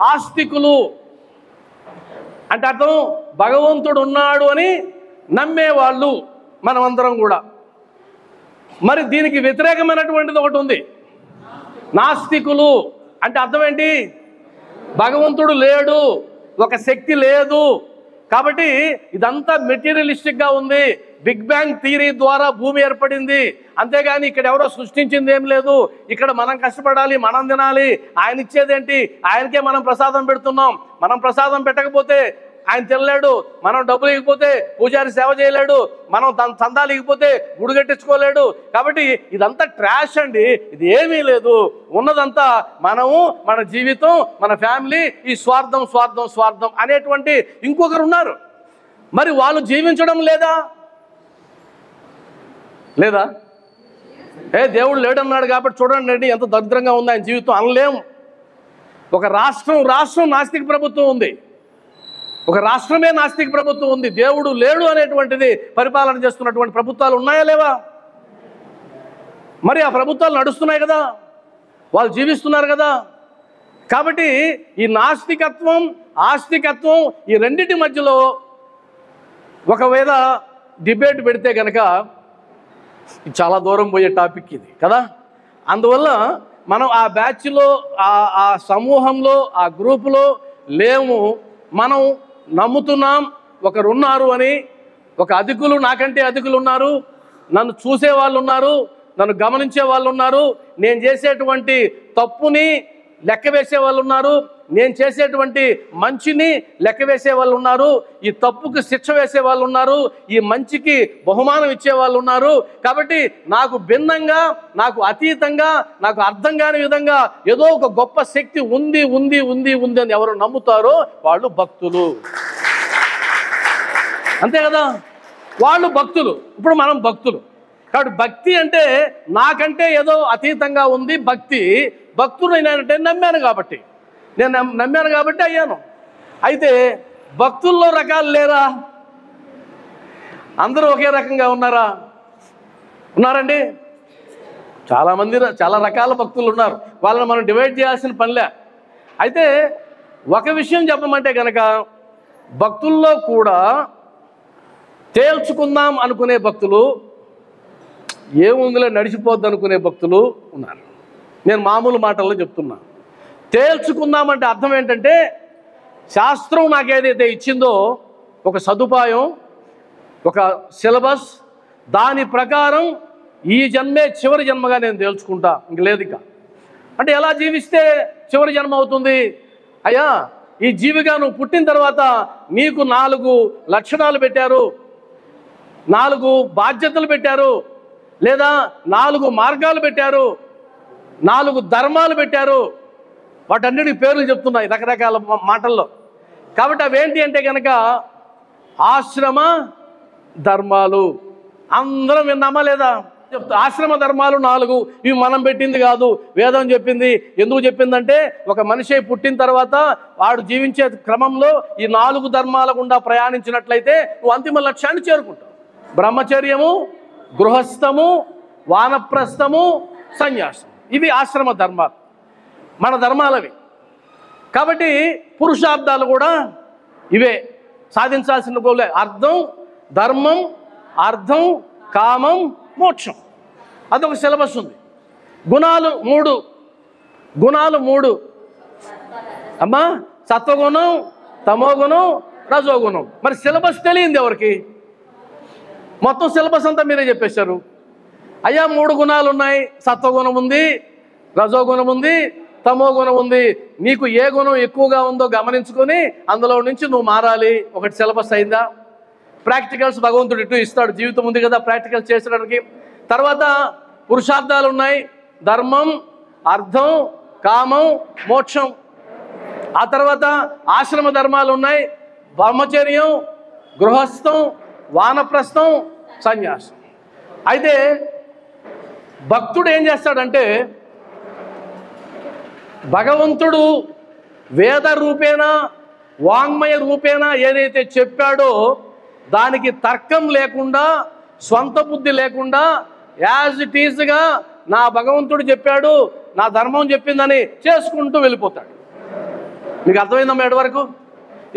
ఆస్తికులు అంటే అర్థం భగవంతుడు ఉన్నాడు అని నమ్మేవాళ్ళు మనమందరం కూడా. మరి దీనికి వ్యతిరేకమైనటువంటిది ఒకటి ఉంది, నాస్తికులు అంటే అర్థం ఏంటి? భగవంతుడు లేడు, ఒక శక్తి లేదు, కాబట్టి ఇదంతా మెటీరియలిస్టిక్గా ఉంది, బిగ్ బ్యాంగ్ థియరీ ద్వారా భూమి ఏర్పడింది, అంతేగాని ఇక్కడ ఎవరో సృష్టించింది ఏం లేదు, ఇక్కడ మనం కష్టపడాలి, మనం తినాలి, ఆయన ఇచ్చేదేంటి, ఆయనకే మనం ప్రసాదం పెడుతున్నాం, మనం ప్రసాదం పెట్టకపోతే ఆయన తినలేడు, మనం డబ్బులు ఇవ్వకపోతే పూజారి సేవ చేయలేడు, మనం చందాలు ఇవ్వకపోతే గుడి కట్టించుకోలేడు, కాబట్టి ఇదంతా ట్రాష్ అండి, ఇది ఏమీ లేదు, ఉన్నదంతా మనము, మన జీవితం, మన ఫ్యామిలీ, ఈ స్వార్థం స్వార్థం స్వార్థం అనేటువంటి ఇంకొకరు ఉన్నారు. మరి వాళ్ళు జీవించడం లేదా? దేవుడు లేడన్నాడు కాబట్టి చూడండి ఎంత దరిద్రంగా ఉంది ఆయన జీవితం అనలేము. ఒక రాష్ట్రం నాస్తిక ప్రభుత్వం ఉంది, ఒక రాష్ట్రమే నాస్తిక ప్రభుత్వం ఉంది, దేవుడు లేడు అనేటువంటిది పరిపాలన చేస్తున్నటువంటి ప్రభుత్వాలు ఉన్నాయా లేవా? మరి ఆ ప్రభుత్వాలు నడుస్తున్నాయి కదా, వాళ్ళు జీవిస్తున్నారు కదా. కాబట్టి ఈ నాస్తికత్వం ఆస్తికత్వం ఈ రెండింటి మధ్యలో ఒకవేళ డిబేట్ పెడితే కనుక చాలా దూరం పోయే టాపిక్ ఇది కదా. అందువల్ల మనం ఆ బ్యాచ్లో ఆ సమూహంలో ఆ గ్రూపులో లేము. మనం నమ్ముతున్నాం ఒకరున్నారు అని, ఒక అధికులు, నాకంటే అధికులు ఉన్నారు, నన్ను చూసే వాళ్ళు ఉన్నారు, నన్ను గమనించే వాళ్ళు ఉన్నారు, నేను చేసేటువంటి తప్పుని లెక్క వేసే వాళ్ళు ఉన్నారు, నేను చేసేటువంటి మంచిని లెక్క వేసే వాళ్ళు ఉన్నారు, ఈ తప్పుకి శిక్ష వేసే వాళ్ళు ఉన్నారు, ఈ మంచికి బహుమానం ఇచ్చే వాళ్ళు ఉన్నారు. కాబట్టి నాకు భిన్నంగా, నాకు అతీతంగా, నాకు అర్థం కాని విధంగా ఏదో ఒక గొప్ప శక్తి ఉంది ఉంది ఉంది ఉంది అని ఎవరు నమ్ముతారో వాళ్ళు భక్తులు, అంతే కదా, వాళ్ళు భక్తులు. ఇప్పుడు మనం భక్తులు కాబట్టి భక్తి అంటే నాకంటే ఏదో అతీతంగా ఉంది భక్తి. భక్తుడు నేనంటే నమ్మాను కాబట్టి, నేను నమ్మాను కాబట్టి అయ్యాను. అయితే భక్తుల్లో రకాలు లేరా? అందరూ ఒకే రకంగా ఉన్నారండి? చాలామంది చాలా రకాల భక్తులు ఉన్నారు, వాళ్ళని మనం డివైడ్ చేయాల్సిన పనిలే. అయితే ఒక విషయం చెప్పమంటే కనుక భక్తుల్లో కూడా తేల్చుకుందాం అనుకునే భక్తులు, ఏముందిలే నడిచిపోద్ది అనుకునే భక్తులు ఉన్నారు. నేను మామూలు మాటల్లో చెప్తున్నా. తేల్చుకుందామంటే అర్థం ఏంటంటే శాస్త్రం నాకు ఏదైతే ఇచ్చిందో ఒక సదుపాయం, ఒక సిలబస్, దాని ప్రకారం ఈ జన్మే చివరి జన్మగా నేను తేల్చుకుంటా, ఇంక లేదు ఇక అంటే ఎలా జీవిస్తే చివరి జన్మ అవుతుంది? అయ్యా ఈ జీవిగా నువ్వు పుట్టిన తర్వాత నీకు 4 లక్షణాలు పెట్టారు, 4 బాధ్యతలు పెట్టారు, లేదా 4 మార్గాలు పెట్టారు, 4 ధర్మాలు పెట్టారు. వాటన్నిటికి పేర్లు చెప్తున్నాయి రకరకాల మాటల్లో. కాబట్టి అవేంటి అంటే కనుక ఆశ్రమ ధర్మాలు. అందరం విన్నామా లేదా? ఆశ్రమ ధర్మాలు 4. ఇవి మనం పెట్టింది కాదు, వేదం చెప్పింది. ఎందుకు చెప్పిందంటే ఒక మనిషి పుట్టిన తర్వాత వాడు జీవించే క్రమంలో ఈ 4 ధర్మాల గుండా ప్రయాణించినట్లయితే నువ్వు అంతిమ లక్ష్యాన్ని చేరుకుంటావు. బ్రహ్మచర్యము, గృహస్థము, వానప్రస్థము, సన్యాసం, ఇవి ఆశ్రమ ధర్మాలు, మన ధర్మాలవి. కాబట్టి పురుషార్థాలు కూడా ఇవే సాధించాల్సిన గోలే. అర్థం, ధర్మం, అర్థం, కామం, మోక్షం, అదొక సిలబస్ ఉంది. గుణాలు 3 అమ్మా, సత్వగుణం, తమోగుణం, రజోగుణం. మరి సిలబస్ తెలియంది ఎవరికి? మొత్తం సిలబస్ అంతా మీరే చెప్పేశారు. అయ్యా 3 గుణాలు ఉన్నాయి, సత్వగుణం ఉంది, రజోగుణం ఉంది, తమోగుణం ఉంది. నీకు ఏ గుణం ఎక్కువగా ఉందో గమనించుకొని అందులో నుంచి నువ్వు మారాలి. ఒకటి సిలబస్ అయిందా? ప్రాక్టికల్స్ భగవంతుడు ఇటు ఇస్తాడు, జీవితం ఉంది కదా ప్రాక్టికల్స్ చేసడానికి. తర్వాత పురుషార్థాలు ఉన్నాయి, ధర్మం, అర్థం, కామం, మోక్షం. ఆ తర్వాత ఆశ్రమ ధర్మాలు ఉన్నాయి, బ్రహ్మచర్యం, గృహస్థం, వానప్రస్థం, సన్యాసం. అయితే భక్తుడు ఏం చేస్తాడంటే భగవంతుడు వేద రూపేణ వాంగ్మయ రూపేణ ఏదైతే చెప్పాడో దానికి తర్కం లేకుండా, స్వంత బుద్ధి లేకుండా యాజ్ ఇట్ ఈజ్గా నా భగవంతుడు చెప్పాడు, నా ధర్మం చెప్పిందని చేసుకుంటూ వెళ్ళిపోతాడు. మీకు అర్థమైందమ్మా ఎటు వరకు?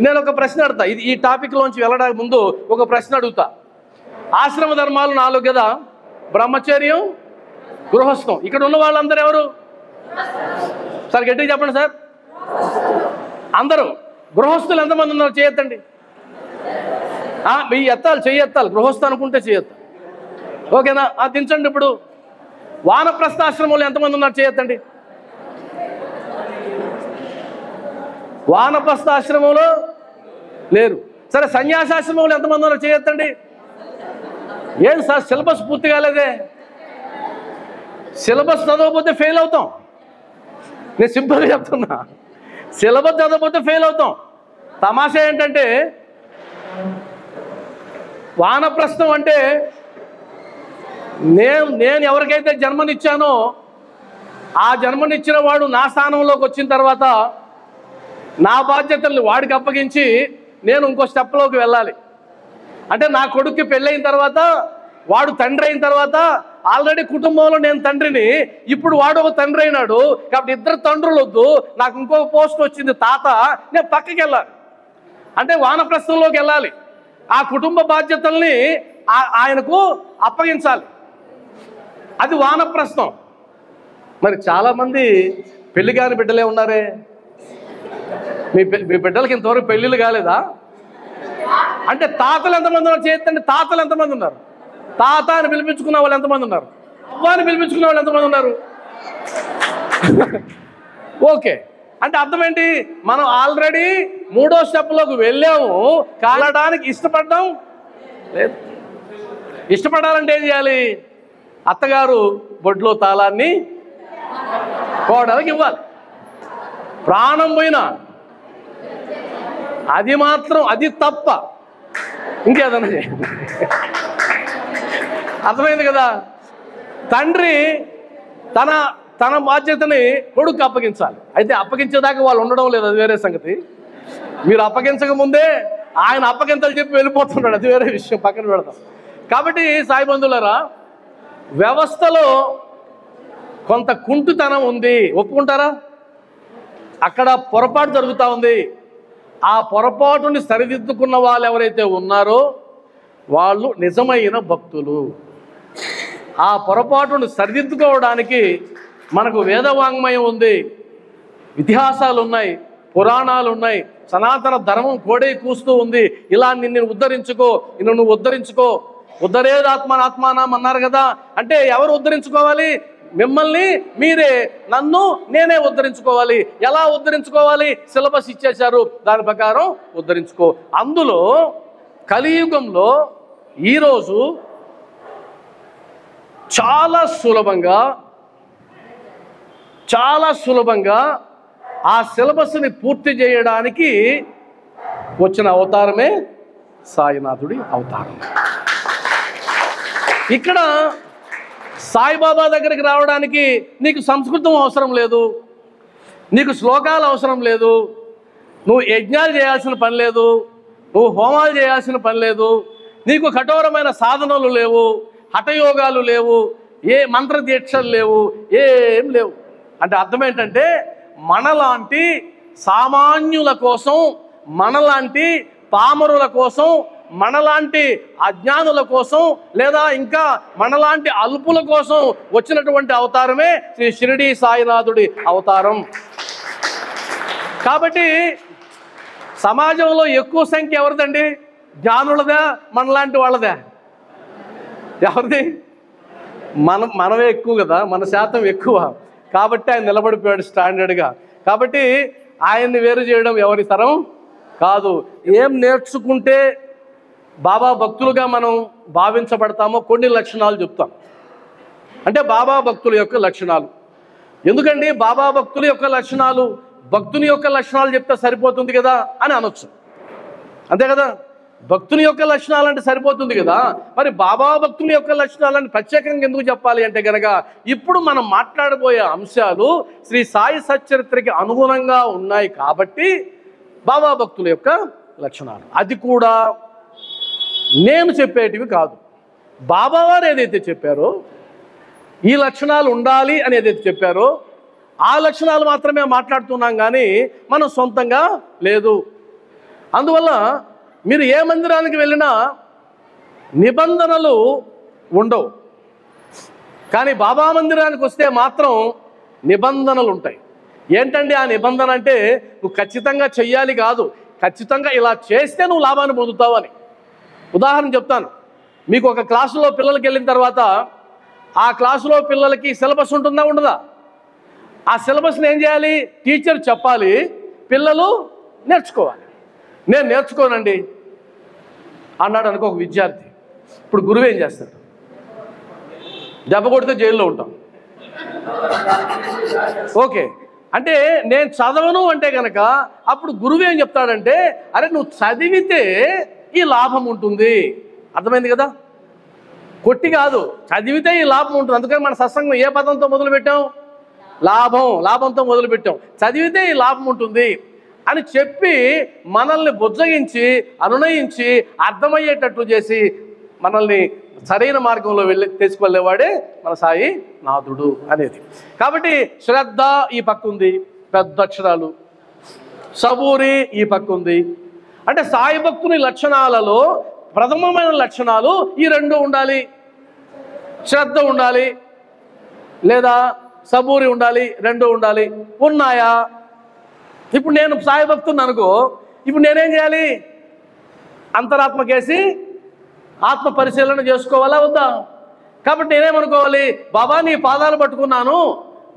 నేను ఒక ప్రశ్న అడుగుతా, ఈ టాపిక్లోంచి వెళ్ళడానికి ముందు ఒక ప్రశ్న అడుగుతా. ఆశ్రమ ధర్మాలు 4 కదా, బ్రహ్మచర్యం, గృహస్థం. ఇక్కడ ఉన్న వాళ్ళందరూ ఎవరు సార్? గట్టిగా చెప్పండి సార్. అందరూ. గృహస్థులు ఎంతమంది ఉన్నారు? చేయొద్దండి. మీ ఎత్తాలి, చెయ్యెత్తాలి. గృహస్థు అనుకుంటే చేయొత్తాలి. ఓకేనా? దించండి. ఇప్పుడు వానప్రస్థాశ్రమంలో ఎంతమంది ఉన్నారు? చేయొద్దండి. వానప్రస్థాశ్రమంలో లేరు. సరే, సన్యాసాశ్రమంలో ఎంతమంది ఉన్నారు? చేయొద్దండి. ఏం సార్ సిలబస్ పూర్తి కాలేదే? సిలబస్ చదవకపోతే ఫెయిల్ అవుతాం. నేను సింపుల్గా చెప్తున్నా, సిలబస్ చదవకపోతే ఫెయిల్ అవుతాం. తమాషా ఏంటంటే, వానప్రస్థం అంటే నేను ఎవరికైతే జన్మనిచ్చానో ఆ జన్మనిచ్చిన వాడు నా స్థానంలోకి వచ్చిన తర్వాత నా బాధ్యతల్ని వాడికి అప్పగించి నేను ఇంకో స్టెప్లోకి వెళ్ళాలి. అంటే నా కొడుక్కి పెళ్ళైన తర్వాత, వాడు తండ్రి అయిన తర్వాత, ఆల్రెడీ కుటుంబంలో నేను తండ్రిని, ఇప్పుడు వాడు ఒక తండ్రి అయినాడు కాబట్టి ఇద్దరు తండ్రులు వద్దు, నాకు ఇంకొక పోస్ట్ వచ్చింది తాత, నేను పక్కకి వెళ్ళాలి. అంటే వానప్రస్థంలోకి వెళ్ళాలి. ఆ కుటుంబ బాధ్యతల్ని ఆయనకు అప్పగించాలి. అది వానప్రస్థం. మరి చాలామంది పెళ్లి కాని బిడ్డలే ఉన్నారే. మీ బిడ్డలకి ఇంతవరకు పెళ్ళిళ్ళు కాలేదా? అంటే తాతలు ఎంతమంది ఉన్నారు? చేయొద్దండి. తాతలు ఎంతమంది ఉన్నారు? తాత అని పిలిపించుకున్న వాళ్ళు ఎంతమంది ఉన్నారు? అవ్వ అని పిలిపించుకున్న వాళ్ళు ఎంతమంది ఉన్నారు? ఓకే. అంటే అర్థం ఏంటి? మనం ఆల్రెడీ 3వ స్టెప్లోకి వెళ్ళాము, కాలడానికి ఇష్టపడ్డాం లేదు. ఇష్టపడాలంటే ఏం చేయాలి? అత్తగారు బొడ్లో తాళాన్ని కోడలికి ఇవ్వాలి. ప్రాణం పోయినా అది మాత్రం, అది తప్ప ఇంకేదన్నా చేయాలి. అర్థమైంది కదా? తండ్రి తన బాధ్యతని కొడుకు అప్పగించాలి. అయితే అప్పగించేదాకా వాళ్ళు ఉండడం లేదు, అది వేరే సంగతి. మీరు అప్పగించక ముందే ఆయన అప్పగింతలు చెప్పి వెళ్ళిపోతున్నాడు, అది వేరే విషయం, పక్కన పెడతాం. కాబట్టి సాయి బంధువులారా, వ్యవస్థలో కొంత కుంటుతనం ఉంది, ఒప్పుకుంటారా? అక్కడ పొరపాటు జరుగుతూ ఉంది. ఆ పొరపాటుని సరిదిద్దుకున్న వాళ్ళు ఎవరైతే ఉన్నారో వాళ్ళు నిజమైన భక్తులు. ఆ పొరపాటును సరిదిద్దుకోవడానికి మనకు వేదవాంగ్మయం ఉంది, ఇతిహాసాలు ఉన్నాయి, పురాణాలు ఉన్నాయి, సనాతన ధర్మం కోడే కూస్తూ ఉంది. ఇలా నిన్ను ఉద్ధరించుకో, నువ్వు ఉద్ధరించుకో, ఉద్ధరేదాత్మనాత్మానం అన్నారు కదా. అంటే ఎవరు ఉద్ధరించుకోవాలి? మిమ్మల్ని మీరే, నన్ను నేనే ఉద్ధరించుకోవాలి. ఎలా ఉద్ధరించుకోవాలి? సిలబస్ ఇచ్చేశారు, దాని ప్రకారం ఉద్ధరించుకో. అందులో కలియుగంలో ఈరోజు చాలా సులభంగా ఆ సిలబస్ని పూర్తి చేయడానికి వచ్చిన అవతారమే సాయినాథుడి అవతారం. ఇక్కడ సాయిబాబా దగ్గరికి రావడానికి నీకు సంస్కృతం అవసరం లేదు, నీకు శ్లోకాలు అవసరం లేదు, నువ్వు యజ్ఞాలు చేయాల్సిన పని లేదు, నువ్వు హోమాలు చేయాల్సిన పని లేదు, నీకు కఠోరమైన సాధనలు లేవు, హఠయోగాలు లేవు, ఏ మంత్ర దీక్షలు లేవు, ఏం లేవు. అంటే అర్థం ఏంటంటే, మనలాంటి సామాన్యుల కోసం, మనలాంటి పామరుల కోసం, మనలాంటి అజ్ఞానుల కోసం, లేదా ఇంకా మనలాంటి అల్పుల కోసం వచ్చినటువంటి అవతారమే శ్రీ షిరిడి సాయినాథుడి అవతారం. కాబట్టి సమాజంలో ఎక్కువ సంఖ్య ఎవరిదండి? జ్ఞానులదా, మనలాంటి వాళ్ళదా? ఎవరిది? మనమే ఎక్కువ కదా, మన శాతం ఎక్కువ. కాబట్టి ఆయన నిలబడిపోయాడు స్టాండర్డ్గా. కాబట్టి ఆయన్ని వేరు చేయడం ఎవరి తరం కాదు. ఏం నేర్చుకుంటే బాబా భక్తులుగా మనం భావించబడతామో కొన్ని లక్షణాలు చెప్తాం. అంటే బాబా భక్తుల యొక్క లక్షణాలు. ఎందుకండి బాబా భక్తుల యొక్క లక్షణాలు, భక్తుని యొక్క లక్షణాలు చెప్తే సరిపోతుంది కదా అని అనొచ్చు, అంతే కదా? భక్తుని యొక్క లక్షణాలు అంటే సరిపోతుంది కదా, మరి బాబా భక్తుని యొక్క లక్షణాలని ప్రత్యేకంగా ఎందుకు చెప్పాలి అంటే కనుక, ఇప్పుడు మనం మాట్లాడబోయే అంశాలు శ్రీ సాయి సచ్చరిత్రకి అనుగుణంగా ఉన్నాయి కాబట్టి బాబా భక్తుల యొక్క లక్షణాలు. అది కూడా నేను చెప్పేటివి కాదు. బాబావారు ఏదైతే చెప్పారో, ఈ లక్షణాలు ఉండాలి అని ఏదైతే చెప్పారో ఆ లక్షణాలు మాత్రమే మాట్లాడుతున్నాం కానీ మనం సొంతంగా లేదు. అందువల్ల మీరు ఏ మందిరానికి వెళ్ళినా నిబంధనలు ఉండవు, కానీ బాబా మందిరానికి వస్తే మాత్రం నిబంధనలు ఉంటాయి. ఏంటండి ఆ నిబంధన అంటే, నువ్వు ఖచ్చితంగా చెయ్యాలి కాదు, ఖచ్చితంగా ఇలా చేస్తే నువ్వు లాభాన్ని పొందుతావు అని. ఉదాహరణ చెప్తాను. మీకు ఒక క్లాసులో పిల్లలకి వెళ్ళిన తర్వాత ఆ క్లాసులో పిల్లలకి సిలబస్ ఉంటుందా ఉండదా? ఆ సిలబస్ని ఏం చేయాలి? టీచర్ చెప్పాలి, పిల్లలు నేర్చుకోవాలి. నేను నేర్చుకోనండి అన్నాడు అనుకో ఒక విద్యార్థి. ఇప్పుడు గురువు ఏం చేస్తాడు? దెబ్బ కొడితే జైల్లో ఉంటాం. ఓకే, అంటే నేను చదవను అంటే కనుక అప్పుడు గురువు ఏం చెప్తాడంటే, అరే నువ్వు చదివితే ఈ లాభం ఉంటుంది. అర్థమైంది కదా? కొట్టి కాదు, చదివితే ఈ లాభం ఉంటుంది. అందుకని మన సత్సంగం ఏ పదంతో మొదలుపెట్టాం? లాభంతో మొదలుపెట్టాం. చదివితే ఈ లాభం ఉంటుంది అని చెప్పి మనల్ని బుజ్జగించి అనునయించి అర్థమయ్యేటట్లు చేసి మనల్ని సరైన మార్గంలో తీసుకువెళ్ళేవాడే మన సాయి నాథుడు అనేది. కాబట్టి శ్రద్ధ ఈ పక్క ఉంది, పెద్ద అక్షరాలు. సబూరి ఈ పక్క ఉంది. అంటే సాయి భక్తుని లక్షణాలలో ప్రథమమైన లక్షణాలు ఈ రెండు ఉండాలి. శ్రద్ధ ఉండాలి లేదా సబూరి ఉండాలి, రెండు ఉండాలి. ఉన్నాయా? ఇప్పుడు నేను సాయి భక్తుని అనుకో, ఇప్పుడు నేనేం చేయాలి? అంతరాత్మకేసి ఆత్మ పరిశీలన చేసుకోవాలా వద్దా? కాబట్టి నేనేమనుకోవాలి? బాబా నీ పాదాలు పట్టుకున్నాను,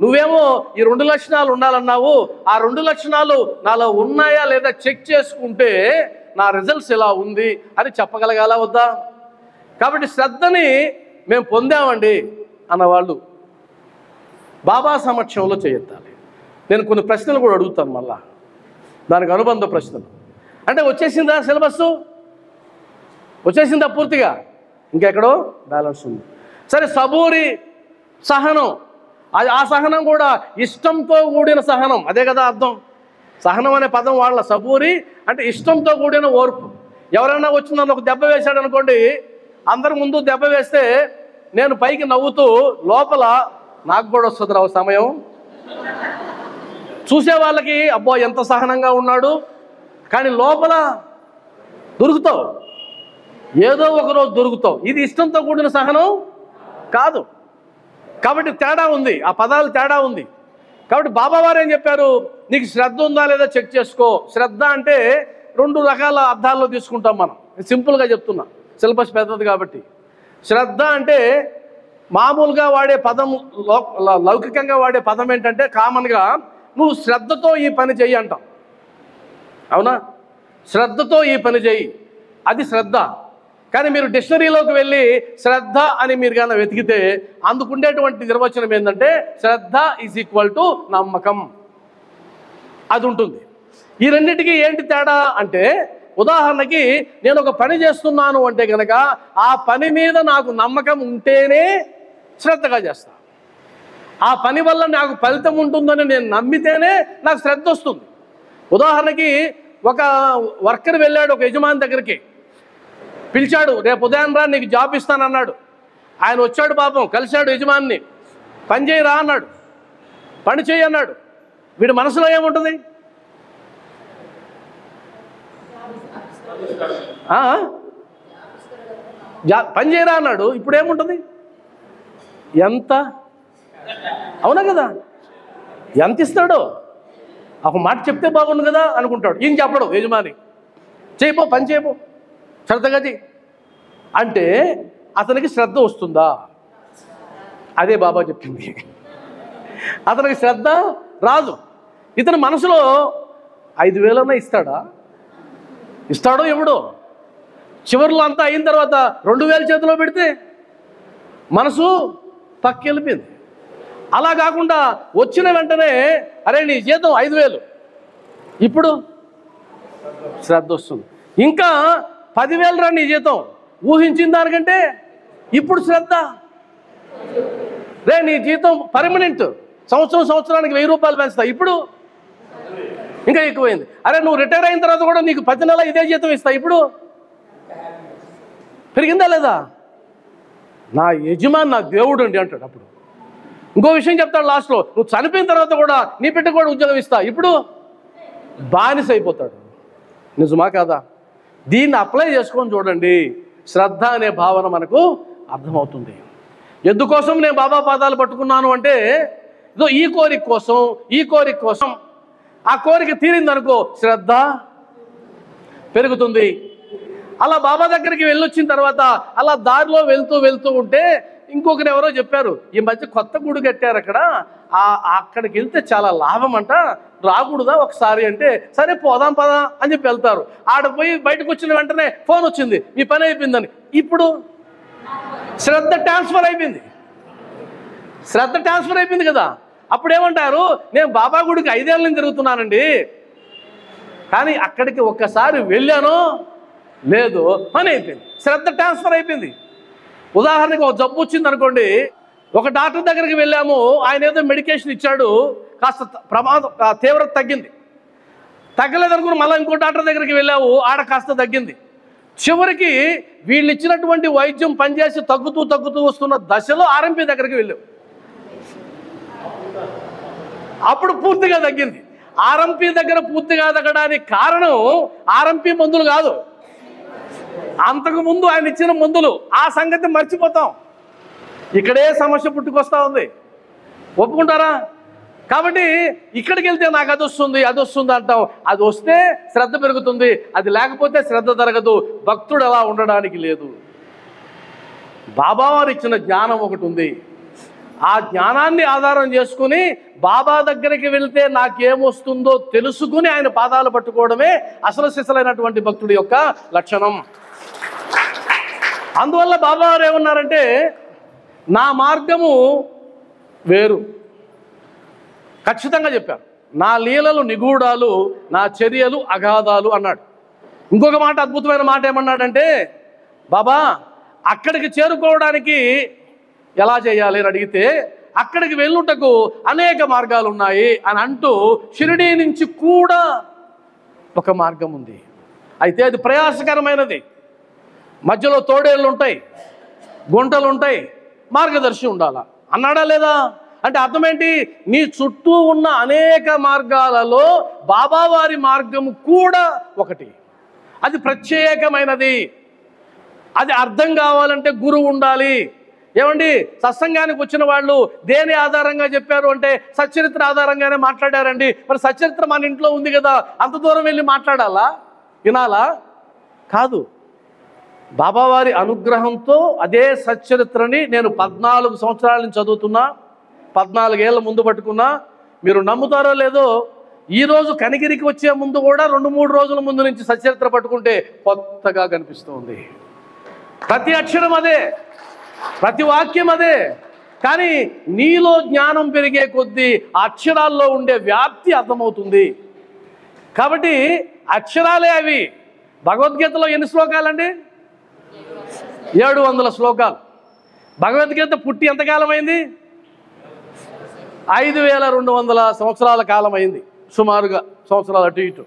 నువ్వేమో ఈ 2 లక్షణాలు ఉండాలన్నావు, ఆ 2 లక్షణాలు నాలో ఉన్నాయా లేదా చెక్ చేసుకుంటే నా రిజల్ట్స్ ఇలా ఉంది అని చెప్పగలగాల వద్దా? కాబట్టి శ్రద్ధని మేము పొందామండి అన్నవాళ్ళు బాబా సమక్షంలో చేయెత్తాలి. నేను కొన్ని ప్రశ్నలు కూడా అడుగుతాను, మళ్ళా దానికి అనుబంధ ప్రశ్నలు. అంటే వచ్చేసిందా సిలబస్? వచ్చేసిందా పూర్తిగా? ఇంకెక్కడో బ్యాలెన్స్ ఉంది. సరే, సబూరి సహనం, ఆ సహనం కూడా ఇష్టంతో కూడిన సహనం, అదే కదా అర్థం. సహనం అనే పదం వాళ్ళ. సబూరి అంటే ఇష్టంతో కూడిన ఓర్పు. ఎవరైనా వచ్చి నన్ను ఒక దెబ్బ వేశాడు అనుకోండి, అందరి ముందు దెబ్బ వేస్తే నేను పైకి నవ్వుతూ లోపల నాకు కూడా వస్తుంది రావు సమయం. చూసే వాళ్ళకి అబ్బో ఎంత సహనంగా ఉన్నాడు, కానీ లోపల దొరుకుతావు, ఏదో ఒకరోజు దొరుకుతావు. ఇది ఇష్టంతో కూడిన సహనం కాదు. కాబట్టి తేడా ఉంది, ఆ పదాలు తేడా ఉంది. కాబట్టి బాబావారు ఏం చెప్పారు? నీకు శ్రద్ధ ఉందా లేదా చెక్ చేసుకో. శ్రద్ధ అంటే 2 రకాల అర్థాల్లో తీసుకుంటాం మనం. సింపుల్గా చెప్తున్నా, సిలబస్ పెద్దది కాబట్టి. శ్రద్ధ అంటే మామూలుగా వాడే పదం, లౌకికంగా వాడే పదం ఏంటంటే కామన్గా నువ్వు శ్రద్ధతో ఈ పని చెయ్యి అంటాం, అవునా? శ్రద్ధతో ఈ పని చెయ్యి, అది శ్రద్ధ. కానీ మీరు డిక్షనరీలోకి వెళ్ళి శ్రద్ధ అని మీరు కన్నా వెతికితే అందుకుండేటువంటి నిర్వచనం ఏంటంటే శ్రద్ధ ఈజ్ ఈక్వల్ టు నమ్మకం, అది ఉంటుంది. ఈ రెండింటికి ఏంటి తేడా అంటే, ఉదాహరణకి నేను ఒక పని చేస్తున్నాను అంటే కనుక ఆ పని మీద నాకు నమ్మకం ఉంటేనే శ్రద్ధగా చేస్తా. ఆ పని వల్ల నాకు ఫలితం ఉంటుందని నేను నమ్మితేనే నాకు శ్రద్ధ వస్తుంది. ఉదాహరణకి ఒక వర్కర్ వెళ్ళాడు ఒక యజమాని దగ్గరికి, పిలిచాడు, రేపు ఉదయం రా నీకు జాబ్ ఇస్తానన్నాడు. ఆయన వచ్చాడు, పాపం కలిశాడు యజమానిని. పని చేయరా అన్నాడు, పని చేయి అన్నాడు. వీడి మనసులో ఏముంటుంది? పని చేయరా అన్నాడు, ఇప్పుడు ఏముంటుంది? ఎంత, అవునా కదా? ఎంత ఇస్తాడో ఒక మాట చెప్తే బాగుండు కదా అనుకుంటాడు. ఈయన చెప్పడు యజమాని, చేయపో పని చేయపో శ్రద్ధగా చెయ్యి అంటే అతనికి శ్రద్ధ వస్తుందా? అదే బాబా చెప్పింది. అతనికి శ్రద్ధ రాదు. ఇతని మనసులో 5,000 ఇస్తాడో ఎవడో. చివరిలో అంతా అయిన తర్వాత 2,000 చేతిలో పెడితే మనసు పక్కెళ్ళిపోయింది. అలా కాకుండా వచ్చిన వెంటనే అరే నీ జీతం 5,000, ఇప్పుడు శ్రద్ధ వస్తుంది. ఇంకా 10,000 రా నీ జీతం, ఊహించిన దానికంటే ఇప్పుడు శ్రద్ధ. రే నీ జీతం పర్మనెంట్, సంవత్సరానికి 1,000 రూపాయలు పెంచుతా, ఇప్పుడు ఇంకా ఎక్కువైంది. అరే నువ్వు రిటైర్ అయిన తర్వాత కూడా నీకు ప్రతి నెల ఇదే జీతం ఇస్తా, ఇప్పుడు పెరిగిందా లేదా? నా యజమాని నా దేవుడు అండి అంటాడు. అప్పుడు ఇంకో విషయం చెప్తాడు లాస్ట్లో, నువ్వు చనిపోయిన తర్వాత కూడా నీ బిడ్డ కూడా ఉద్యోగం ఇస్తా. ఇప్పుడు బానిస అయిపోతాడు. నిజమా కాదా? దీన్ని అప్లై చేసుకొని చూడండి, శ్రద్ధ అనే భావన మనకు అర్థమవుతుంది. ఎందుకోసం నేను బాబా పాదాలు పట్టుకున్నాను అంటే, ఇదో ఈ కోరిక కోసం, ఆ కోరిక తీరిందనుకో శ్రద్ధ పెరుగుతుంది. అలా బాబా దగ్గరికి వెళ్ళొచ్చిన తర్వాత అలా దారిలో వెళ్తూ ఉంటే ఇంకొకరు ఎవరో చెప్పారు, ఈ మధ్య కొత్త గుడి కట్టారు అక్కడ, అక్కడికి వెళ్తే చాలా లాభం అంట, రాకూడదా ఒకసారి అంటే, సరే పోదాం పదా అని చెప్పి వెళ్తారు. ఆడ పోయి బయటకు వచ్చిన వెంటనే ఫోన్ వచ్చింది, మీ పని అయిపోయిందని. ఇప్పుడు శ్రద్ధ ట్రాన్స్ఫర్ అయిపోయింది కదా. అప్పుడు ఏమంటారు, నేను బాబా గుడికి 5 ఏళ్ళ నుంచి తిరుగుతున్నానండి, కానీ అక్కడికి ఒక్కసారి వెళ్ళాను లేదు, పని అయిపోయింది, శ్రద్ధ ట్రాన్స్ఫర్ అయిపోయింది. ఉదాహరణకి ఒక జబ్బు వచ్చింది అనుకోండి, ఒక డాక్టర్ దగ్గరికి వెళ్ళాము, ఆయన ఏదో మెడికేషన్ ఇచ్చాడు, కాస్త తీవ్రత తగ్గలేదనుకుని మళ్ళీ ఇంకో డాక్టర్ దగ్గరికి వెళ్ళావు, ఆడ కాస్త తగ్గింది. చివరికి వీళ్ళు ఇచ్చినటువంటి వైద్యం పనిచేసి తగ్గుతూ వస్తున్న దశలో ఆర్ఎంపీ దగ్గరికి వెళ్ళావు, అప్పుడు పూర్తిగా తగ్గింది. ఆర్ఎంపీ దగ్గర పూర్తిగా తగ్గడానికి కారణం ఆర్ఎంపీ మందులు కాదు, అంతకుముందు ఆయన ఇచ్చిన మందులు. ఆ సంగతి మర్చిపోతాం, ఇక్కడే సమస్య పుట్టుకొస్తా ఉంది. ఒప్పుకుంటారా? కాబట్టి ఇక్కడికి వెళ్తే నాకు అది వస్తుంది అంటాం. అది వస్తే శ్రద్ధ పెరుగుతుంది, అది లేకపోతే శ్రద్ధ తరగదు. భక్తుడు అలా ఉండడానికి లేదు. బాబా వారు ఇచ్చిన జ్ఞానం ఒకటి ఉంది, ఆ జ్ఞానాన్ని ఆధారం చేసుకుని బాబా దగ్గరికి వెళ్తే నాకేమొస్తుందో తెలుసుకుని ఆయన పాదాలు పట్టుకోవడమే అసలు సిసలైనటువంటి భక్తుడి యొక్క లక్షణం. అందువల్ల బాబా వారు ఏమన్నారంటే, నా మార్గము వేరు, ఖచ్చితంగా చెప్పారు. నా లీలలు నిగూఢాలు, నా చర్యలు అగాధాలు అన్నాడు. ఇంకొక మాట, అద్భుతమైన మాట ఏమన్నాడంటే, బాబా అక్కడికి చేరుకోవడానికి ఎలా చేయాలి అని అడిగితే, అక్కడికి వెళ్ళుటకు అనేక మార్గాలు ఉన్నాయి అని అంటూ షిరిడీ నుంచి కూడా ఒక మార్గం ఉంది. అయితే అది ప్రయాసకరమైనది, మధ్యలో తోడేళ్ళు ఉంటాయి, గుంటలు ఉంటాయి, మార్గదర్శి ఉండాలా అన్నాడా లేదా? అంటే అర్థం ఏంటి? నీ చుట్టూ ఉన్న అనేక మార్గాలలో బాబావారి మార్గము కూడా ఒకటి, అది ప్రత్యేకమైనది. అది అర్థం కావాలంటే గురువు ఉండాలి. ఏమండి, సత్సంగానికి వచ్చిన వాళ్ళు దేని ఆధారంగా చెప్పారు అంటే సచ్చరిత్ర ఆధారంగానే మాట్లాడారండి. మరి సచ్చరిత్ర మన ఇంట్లో ఉంది కదా, అంత దూరం వెళ్ళి మాట్లాడాలా, వినాలా? కాదు. బాబావారి అనుగ్రహంతో అదే సచ్చరిత్రని నేను 14 సంవత్సరాల నుంచి చదువుతున్నా, 14 ఏళ్ళ ముందు పట్టుకున్నా. మీరు నమ్ముతారో లేదో, ఈరోజు కనిగిరికి వచ్చే ముందు కూడా 2-3 రోజుల ముందు నుంచి సచ్చరిత్ర పట్టుకుంటే కొత్తగా కనిపిస్తుంది. ప్రతి అక్షరం అదే, ప్రతి వాక్యం అదే. కానీ నీలో జ్ఞానం పెరిగే కొద్దీ అక్షరాల్లో ఉండే వ్యాప్తి అర్థమవుతుంది. కాబట్టి అక్షరాలే అవి. భగవద్గీతలో ఎన్ని శ్లోకాలండి? 700 శ్లోకాలు. భగవద్గీత పుట్టి ఎంతకాలం అయింది? 5200 సంవత్సరాల కాలం అయింది, సుమారుగా సంవత్సరాలు అటు ఇటు.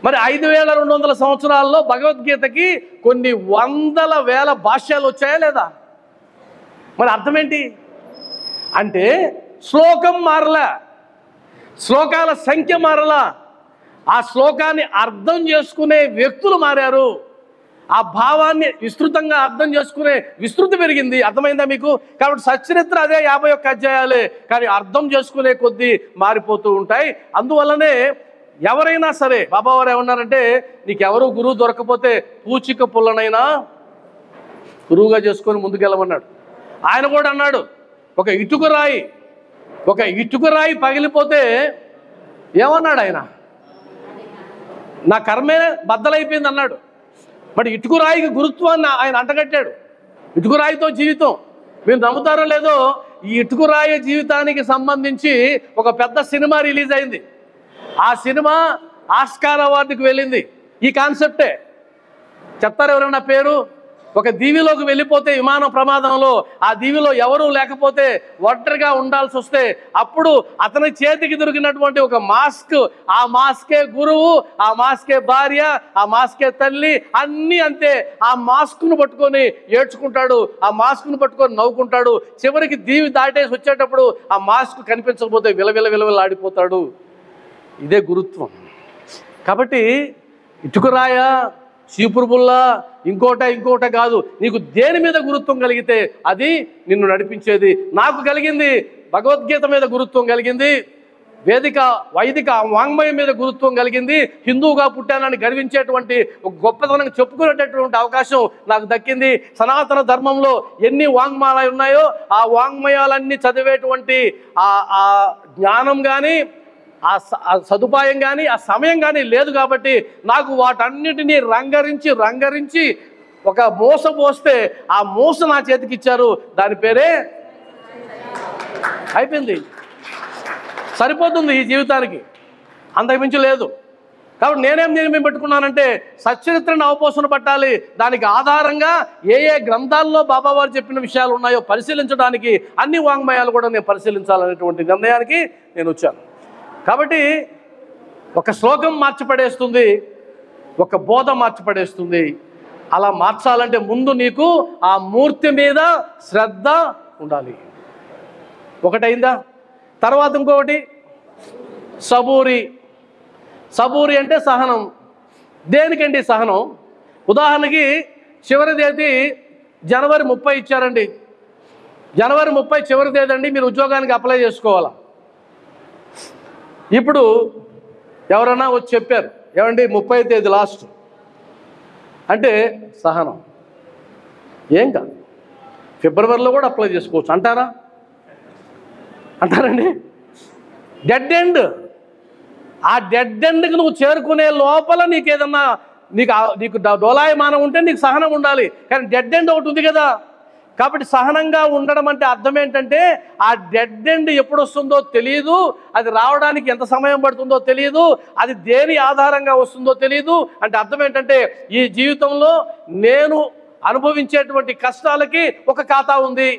మరి 5200 సంవత్సరాల్లో భగవద్గీతకి కొన్ని వందల వేల భాష్యాలు వచ్చాయా లేదా? మరి అర్థం ఏంటి అంటే, శ్లోకం మారలా, శ్లోకాల సంఖ్య మారలా, ఆ శ్లోకాన్ని అర్థం చేసుకునే వ్యక్తులు మారారు. ఆ భావాన్ని విస్తృతంగా అర్థం చేసుకునే విస్తృతి పెరిగింది. అర్థమైందా మీకు? కాబట్టి సచ్చరిత్ర అదే 51 అధ్యాయాలే, కానీ అర్థం చేసుకునే కొద్దీ మారిపోతూ ఉంటాయి. అందువల్లనే ఎవరైనా సరే, బాబావారు ఏమన్నారంటే, నీకెవరు గురువు దొరకపోతే పూచిక పుల్లనైనా గురువుగా చేసుకొని ముందుకెళ్ళమన్నాడు. ఆయన కూడా అన్నాడు, ఒక ఇటుక రాయి పగిలిపోతే ఏమన్నాడు ఆయన? నా కర్మే బద్దలైపోయింది అన్నాడు. మరి ఇటుక రాయికి గురుత్వాన్ని ఆయన అంటగట్టాడు. ఇటుక రాయితో జీవితం. మీరు నమ్ముతారో లేదో, ఈ ఇటుక రాయి జీవితానికి సంబంధించి ఒక పెద్ద సినిమా రిలీజ్ అయింది. ఆ సినిమా ఆస్కార్ అవార్డుకి వెళ్ళింది. ఈ కాన్సెప్టే చెప్తారు ఎవరైనా పేరు? ఒక దీవిలోకి వెళ్ళిపోతే విమాన ప్రమాదంలో ఆ దీవిలో ఎవరూ లేకపోతే ఒంటరిగా ఉండాల్సి వస్తే అప్పుడు అతని చేతికి దొరికినటువంటి ఒక మాస్క్, ఆ మాస్కే గురువు, ఆ మాస్కే భార్య, ఆ మాస్కే తల్లి, అన్నీ అంతే. ఆ మాస్క్ను పట్టుకొని ఏడ్చుకుంటాడు, ఆ మాస్క్ను పట్టుకొని నవ్వుకుంటాడు. చివరికి దీవి దాటేసి వచ్చేటప్పుడు ఆ మాస్క్ కనిపించకపోతే విలవిలలాడిపోతాడు. ఇదే గురుత్వం. కాబట్టి ఇటుకరాయ, చీపురు పుల్ల, ఇంకోట కాదు. నీకు దేని మీద గురుత్వం కలిగితే అది నిన్ను నడిపించేది. నాకు కలిగింది భగవద్గీత మీద గురుత్వం కలిగింది, వైదిక వాంగ్మయం మీద గురుత్వం కలిగింది, హిందువుగా పుట్టానని గర్వించేటువంటి ఒక గొప్పతనం చెప్పుకునేటటువంటి అవకాశం నాకు దక్కింది. సనాతన ధర్మంలో ఎన్ని వాంగ్మయాలు ఉన్నాయో ఆ వాంగ్మయాలన్నీ చదివేటువంటి ఆ జ్ఞానం కానీ, ఆ సదుపాయం కానీ, ఆ సమయం కానీ లేదు. కాబట్టి నాకు వాటన్నిటినీ రంగరించి ఒక మూస పోస్తే ఆ మూస నా చేతికి ఇచ్చారు. దాని పేరే అయిపోయింది, సరిపోతుంది ఈ జీవితానికి, అంతకుమించి లేదు. కాబట్టి నేనేం పెట్టుకున్నానంటే సచ్చరిత్రను అవపోసన పట్టాలి. దానికి ఆధారంగా ఏ గ్రంథాల్లో బాబావారు చెప్పిన విషయాలు ఉన్నాయో పరిశీలించడానికి అన్ని వాంగ్మయాలు కూడా నేను పరిశీలించాలనేటువంటి నిర్ణయానికి నేను వచ్చాను. కాబట్టి ఒక శ్లోకం మార్చిపడేస్తుంది, ఒక బోధ మార్చిపడేస్తుంది. అలా మార్చాలంటే ముందు నీకు ఆ మూర్తి మీద శ్రద్ధ ఉండాలి. ఒకటైందా? తర్వాత ఇంకొకటి సబూరి అంటే సహనం. దేనికండి సహనం? ఉదాహరణకి చివరి తేదీ జనవరి 30 ఇచ్చారండి. జనవరి 30 చివరి తేదీ అండి, మీరు ఉద్యోగానికి అప్లై చేసుకోవాలా. ఇప్పుడు ఎవరైనా వచ్చి చెప్పారు, ఏమండి 30వ తేదీ లాస్ట్ అంటే సహనం. ఏం కాదు, ఫిబ్రవరిలో కూడా అప్లై చేసుకోవచ్చు అంటారండి. Dead end. ఆ డెడ్ ఎండ్కి నువ్వు చేరుకునే లోపల నీకేదన్నా నీకు డోలాయమానం ఉంటే నీకు సహనం ఉండాలి. కానీ డెడ్ ఎండ్ ఒకటి ఉంది కదా. కాబట్టి సహనంగా ఉండడం అంటే అర్థం ఏంటంటే ఆ డెడ్ ఎండ్ ఎప్పుడు వస్తుందో తెలియదు, అది రావడానికి ఎంత సమయం పడుతుందో తెలియదు, అది దేని ఆధారంగా వస్తుందో తెలియదు. అంటే అర్థం ఏంటంటే ఈ జీవితంలో నేను అనుభవించేటువంటి కష్టాలకి ఒక ఖాతా ఉంది,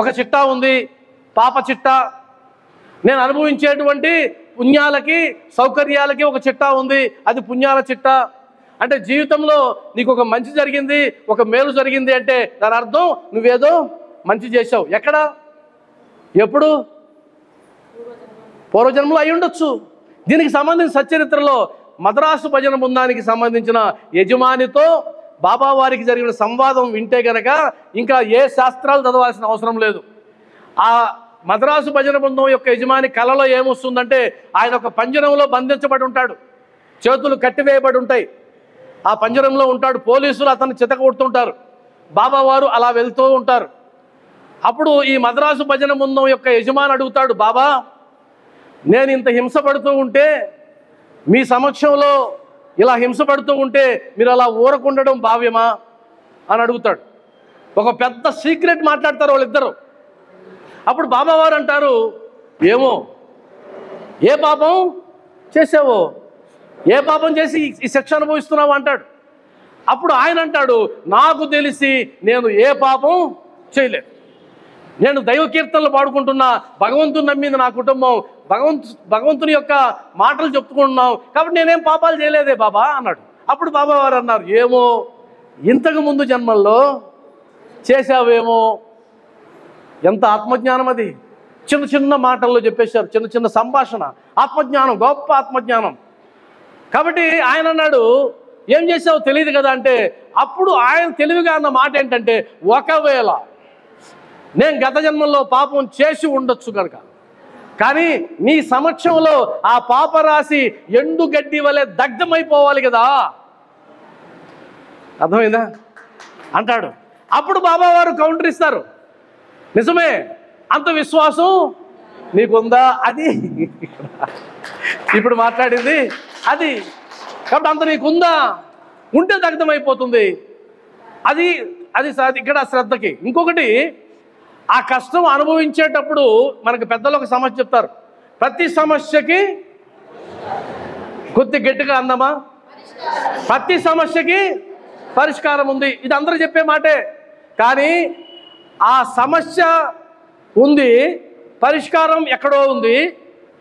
ఒక చిట్టా ఉంది, పాప చిట్టా. నేను అనుభవించేటువంటి పుణ్యాలకి, సౌకర్యాలకి ఒక చిట్టా ఉంది, అది పుణ్యాల చిట్టా. అంటే జీవితంలో నీకు ఒక మంచి జరిగింది, ఒక మేలు జరిగింది అంటే దాని అర్థం నువ్వేదో మంచి చేసావు. ఎక్కడ, ఎప్పుడు? పూర్వజన్మలో అయి ఉండొచ్చు. దీనికి సంబంధించిన సచ్చరిత్రలో మద్రాసు భజన బృందానికి సంబంధించిన యజమానితో బాబావారికి జరిగిన సంవాదం వింటే గనక ఇంకా ఏ శాస్త్రాలు చదవాల్సిన అవసరం లేదు. ఆ మద్రాసు భజన బృందం యొక్క యజమాని కళలో ఏమొస్తుందంటే ఆయన ఒక పంజరంలో బంధించబడి ఉంటాడు, చేతులు కట్టివేయబడి ఉంటాయి, ఆ పంజరంలో ఉంటాడు. పోలీసులు అతన్ని చితకొడుతుంటారు, బాబావారు అలా వెళ్తూ ఉంటారు. అప్పుడు ఈ మద్రాసు భజన బృందం యొక్క యజమాని అడుగుతాడు, బాబా నేను ఇంత హింసపడుతూ ఉంటే, మీ సమక్షంలో ఇలా హింసపడుతూ ఉంటే మీరు అలా ఊరకుండడం భావ్యమా అని అడుగుతాడు. ఒక పెద్ద సీక్రెట్ మాట్లాడతారు వాళ్ళిద్దరు. అప్పుడు బాబావారు అంటారు, ఏమో ఏ పాపం చేసావో, ఏ పాపం చేసి ఈ శిక్ష అనుభవిస్తున్నావు అంటాడు. అప్పుడు ఆయన అంటాడు, నాకు తెలిసి నేను ఏ పాపం చేయలేదు, నేను దైవ కీర్తనలు పాడుకుంటున్నా, భగవంతుని నమ్మింది నా కుటుంబం, భగవంతుని యొక్క మాటలు చెప్పుకుంటున్నాం, కాబట్టి నేనేం పాపాలు చేయలేదే బాబా అన్నాడు. అప్పుడు బాబావారు అన్నారు, ఏమో ఇంతకు ముందు జన్మల్లో చేశావేమో. ఎంత ఆత్మజ్ఞానం అది! చిన్న చిన్న మాటల్లో చెప్పేశారు, చిన్న చిన్న సంభాషణ, ఆత్మజ్ఞానం, గొప్ప ఆత్మజ్ఞానం. కాబట్టి ఆయన అన్నాడు, ఏం చేసావు తెలియదు కదా అంటే, అప్పుడు ఆయన తెలివిగా అన్న మాట ఏంటంటే, ఒకవేళ నేను గత జన్మల్లో పాపం చేసి ఉండొచ్చు కనుక, కానీ నీ సమక్షంలో ఆ పాపరాశి ఎండు గడ్డి వలె దగ్ధమైపోవాలి కదా, అర్థమైందా అంటాడు. అప్పుడు బాబావారు కౌంటర్ ఇస్తారు, నిజమే, అంత విశ్వాసం నీకుందా? అది ఇప్పుడు మాట్లాడింది అది. కాబట్టి అంత నీకుందా? ఉంటే దగ్ధమైపోతుంది. అది అది ఇక్కడ శ్రద్ధకి. ఇంకొకటి, ఆ కష్టం అనుభవించేటప్పుడు మనకు పెద్దలు ఒక సమస్య చెప్తారు, ప్రతి సమస్యకి కొద్ది గట్టిగా అందమా, ప్రతి సమస్యకి పరిష్కారం ఉంది. ఇది అందరూ చెప్పే మాటే. కానీ ఆ సమస్య ఉంది, పరిష్కారం ఎక్కడో ఉంది,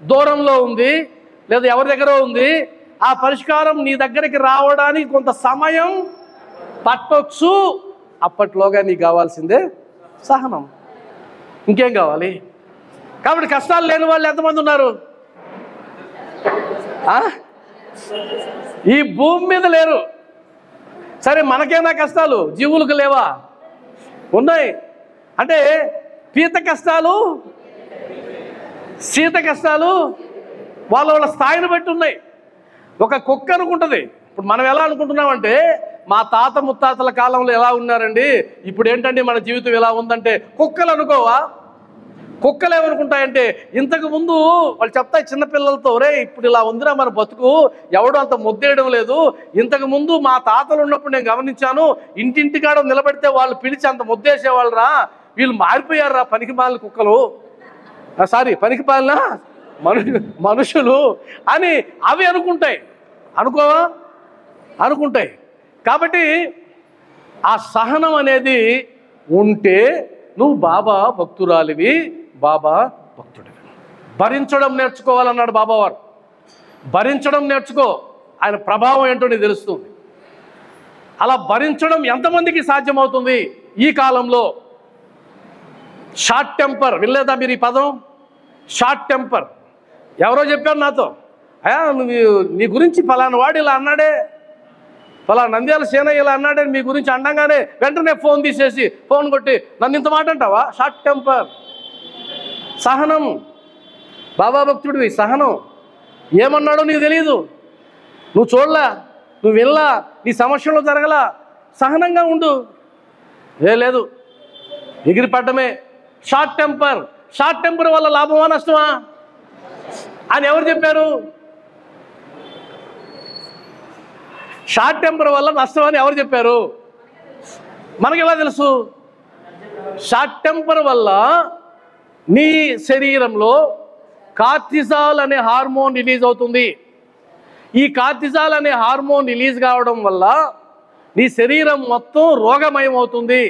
దూరంలో ఉంది, లేదా ఎవరి దగ్గర ఉంది. ఆ పరిష్కారం నీ దగ్గరికి రావడానికి కొంత సమయం పట్టొచ్చు. అప్పట్లోగా నీకు కావాల్సిందే సహనం. ఇంకేం కావాలి? కాబట్టి కష్టాలు లేని వాళ్ళు ఎంతమంది ఉన్నారు? ఈ భూమి మీద లేరు. సరే, మనకేనా కష్టాలు? జీవులకు లేవా? ఉన్నాయి. అంటే పీత కష్టాలు, శీత కష్టాలు వాళ్ళ వాళ్ళ స్థాయిని బట్టి ఉన్నాయి. ఒక కుక్క అనుకుంటుంది. ఇప్పుడు మనం ఎలా అనుకుంటున్నామంటే, మా తాత ముత్తాతల కాలంలో ఎలా ఉన్నారండి, ఇప్పుడు ఏంటండి మన జీవితం ఎలా ఉందంటే, కుక్కలు అనుకోవా? కుక్కలు ఏమనుకుంటాయంటే, ఇంతకు ముందు వాళ్ళు చెప్తాయి చిన్నపిల్లలతో, రే ఇప్పుడు ఇలా ఉందిరా మన బతుకు, ఎవడు అంత ముద్దేయడం లేదు. ఇంతకు ముందు మా తాతలు ఉన్నప్పుడు నేను గమనించాను, ఇంటింటికాడ నిలబెడితే వాళ్ళు పిలిచి అంత ముద్దేసేవాళ్ళు రా, వీళ్ళు మారిపోయారు రా పనికి మాలిన కుక్కలు, సారీ పనికి మాలిన మనుషులు అని అవి అనుకుంటాయి. అనుకోవా? అనుకుంటాయి. కాబట్టి ఆ సహనం అనేది ఉంటే నువ్వు బాబా భక్తురాలివి, బాబా భక్తుడివి. భరించడం నేర్చుకోవాలన్నాడు బాబావారు. భరించడం నేర్చుకో, ఆయన ప్రభావం ఏంటో నీకు తెలుస్తుంది. అలా భరించడం ఎంతమందికి సాధ్యమవుతుంది ఈ కాలంలో? షార్ట్ టెంపర్ వినలేదా మీరు ఈ పదం? Short temper. ఎవరో చెప్పారు నాతో, అయ్యా నువ్వు నీ గురించి ఫలానా వాడు ఇలా అన్నాడే, ఫలానా నంద్యాల సేనయ్య ఇలా అన్నాడే, మీ గురించి అండంగానే వెంటనే ఫోన్ తీసేసి ఫోన్ కొట్టి నన్ను ఇంత మాట అంటావా? Short temper. సహనం. బాబా భక్తుడివి, సహనం. ఏమన్నాడో నీకు తెలియదు, నువ్వు చూడలా, నువ్వు వినలా, నీ సమస్యలో జరగలా, సహనంగా ఉండు. లేదు ఎగిరి పడ్డమే. Short temper. షార్ట్ టెంపర్ వల్ల లాభమా నష్టమా అని ఎవరు చెప్పారు? షార్ట్ టెంపర్ వల్ల నష్టం అని ఎవరు చెప్పారు? మనకి ఎలా తెలుసు? షార్ట్ టెంపర్ వల్ల నీ శరీరంలో కార్టిజాల్ అనే హార్మోన్ రిలీజ్ అవుతుంది. ఈ కార్టిజాల్ అనే హార్మోన్ రిలీజ్ కావడం వల్ల నీ శరీరం మొత్తం రోగమయం అవుతుంది.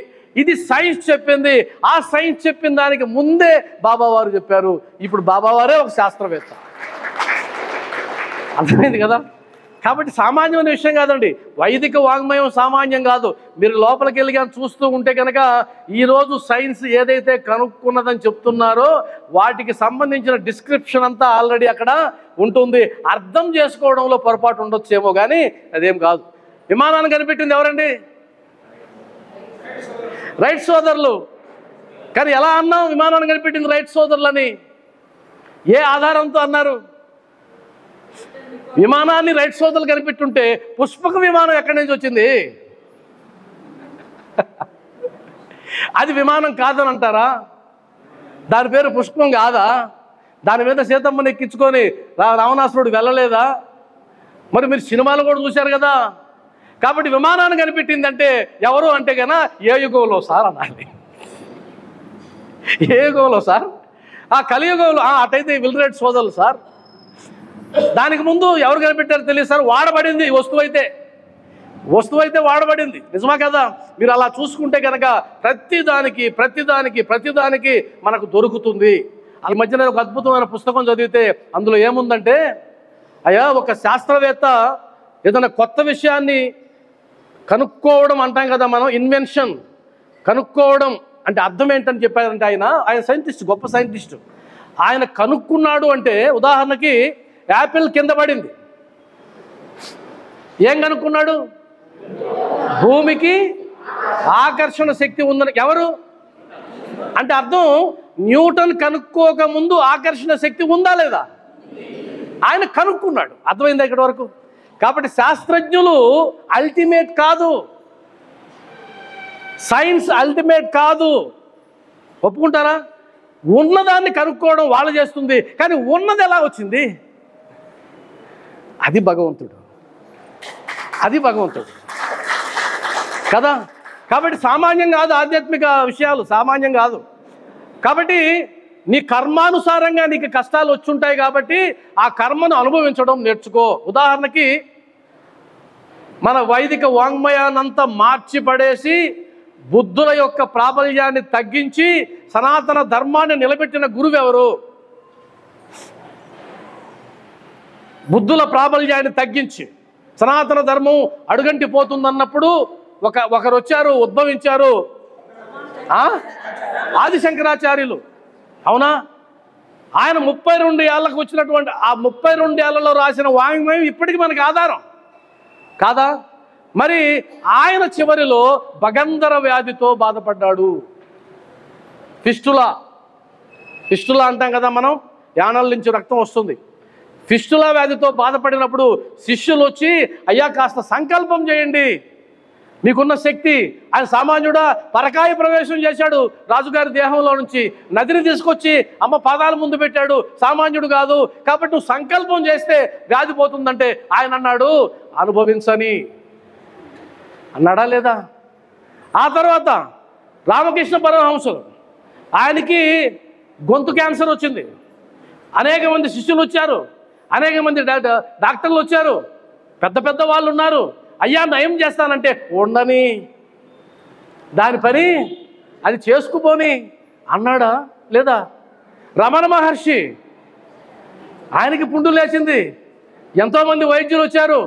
ఇది సైన్స్ చెప్పింది. ఆ సైన్స్ చెప్పిన దానికి ముందే బాబావారు చెప్పారు. ఇప్పుడు బాబావారే ఒక శాస్త్రవేత్త. అర్థమైంది కదా? కాబట్టి సామాన్యమైన విషయం కాదండి. వైదిక వాంగ్మయం సామాన్యం కాదు. మీరు లోపలికి వెళ్ళి కానీ చూస్తూ ఉంటే కనుక ఈరోజు సైన్స్ ఏదైతే కనుక్కున్నదని చెప్తున్నారో వాటికి సంబంధించిన డిస్క్రిప్షన్ అంతా ఆల్రెడీ అక్కడ ఉంటుంది. అర్థం చేసుకోవడంలో పొరపాటు ఉండొచ్చేమో కానీ అదేం కాదు. విమానాన్ని కనిపెట్టింది ఎవరండి? రైట్ సోదరులు. కానీ ఎలా అన్నాం విమానాన్ని కనిపెట్టింది రైట్ సోదరులని? ఏ ఆధారంతో అన్నారు? విమానాన్ని రైట్ సోదరులు కనిపెట్టుంటే పుష్పక విమానం ఎక్కడి నుంచి వచ్చింది? అది విమానం కాదని అంటారా? దాని పేరు పుష్పం కాదా? దాని మీద సీతమ్మని ఎక్కించుకొని రావణాసురుడు వెళ్ళలేదా? మరి మీరు సినిమాలు కూడా చూశారు కదా. కాబట్టి విమానాన్ని కనిపెట్టిందంటే ఎవరు అంటే కన్నా ఏ యుగంలో సార్ అనాలి. ఏ యుగంలో సార్? ఆ కలియుగంలో అటైతే విల్రైట్ సోదరులు సార్. దానికి ముందు ఎవరు కనిపెట్టారో తెలియదు సార్. వాడబడింది వస్తువు అయితే వాడబడింది. నిజమా కదా? మీరు అలా చూసుకుంటే కనుక ప్రతిదానికి మనకు దొరుకుతుంది. ఈ మధ్యన ఒక అద్భుతమైన పుస్తకం చదివితే అందులో ఏముందంటే, అయ్యా ఒక శాస్త్రవేత్త ఏదైనా కొత్త విషయాన్ని కనుక్కోవడం అంటాం కదా మనం, ఇన్వెన్షన్. కనుక్కోవడం అంటే అర్థం ఏంటని చెప్పారంటే ఆయన సైంటిస్ట్, గొప్ప సైంటిస్ట్. ఆయన కనుక్కున్నాడు అంటే ఉదాహరణకి యాపిల్ కింద పడింది. ఏం కనుక్కున్నాడు? భూమికి ఆకర్షణ శక్తి ఉందని. ఎవరు అంటే అర్థం న్యూటన్ కనుక్కోక ముందు ఆకర్షణ శక్తి ఉందా లేదా? ఆయన కనుక్కున్నాడు. అర్థమైందా ఇక్కడ వరకు? కాబట్టి శాస్త్రజ్ఞులు అల్టిమేట్ కాదు, సైన్స్ అల్టిమేట్ కాదు. ఒప్పుకుంటారా? ఉన్నదాన్ని కనుక్కోవడం వాళ్ళు చేస్తుంది. కానీ ఉన్నది ఎలా వచ్చింది? అది భగవంతుడు కదా. కాబట్టి సామాన్యం కాదు, ఆధ్యాత్మిక విషయాలు సామాన్యం కాదు. కాబట్టి నీ కర్మానుసారంగా నీకు కష్టాలు వచ్చుంటాయి కాబట్టి ఆ కర్మను అనుభవించడం నేర్చుకో. ఉదాహరణకి మన వైదిక వాంగ్మయాన్నంతా మార్చి పడేసి బుద్ధుల యొక్క ప్రాబల్యాన్ని తగ్గించి సనాతన ధర్మాన్ని నిలబెట్టిన గురువు ఎవరు? బుద్ధుల ప్రాబల్యాన్ని తగ్గించి సనాతన ధర్మం అడుగంటి పోతుందన్నప్పుడు ఒకరు వచ్చారు, ఉద్భవించారు, ఆది శంకరాచార్యులు. అవునా? ఆయన 32 ఏళ్ళకు వచ్చినటువంటి ఆ 32 ఏళ్లలో రాసిన వాంగ్మయం ఇప్పటికీ మనకి ఆధారం కాదా? మరి ఆయన చివరిలో భగంధర వ్యాధితో బాధపడ్డాడు. ఫిస్టులా అంటాం కదా మనం, యానల నుంచి రక్తం వస్తుంది. ఫిస్టులా వ్యాధితో బాధపడినప్పుడు శిష్యులు వచ్చి, అయ్యా కాస్త సంకల్పం చేయండి, మీకున్న శక్తి. ఆయన సామాన్యుడా, పరకాయ ప్రవేశం చేశాడు రాజుగారి దేహంలో నుంచి, నదిని తీసుకొచ్చి అమ్మ పాదాల ముందు పెట్టాడు, సామాన్యుడు కాదు, కాబట్టి నువ్వు సంకల్పం చేస్తే వ్యాధి పోతుందంటే ఆయన అన్నాడు అనుభవించని అన్నాడా లేదా? ఆ తర్వాత రామకృష్ణ పరమహంసులు, ఆయనకి గొంతు క్యాన్సర్ వచ్చింది. అనేక మంది శిష్యులు వచ్చారు, అనేక మంది డాక్టర్లు వచ్చారు, పెద్ద వాళ్ళు ఉన్నారు. అయ్యా నయం చేస్తానంటే ఉండని, దాని పని అది చేసుకుపోని అన్నాడా లేదా? రమణ మహర్షి, ఆయనకి పుండు లేచింది, ఎంతోమంది వైద్యులు వచ్చారు,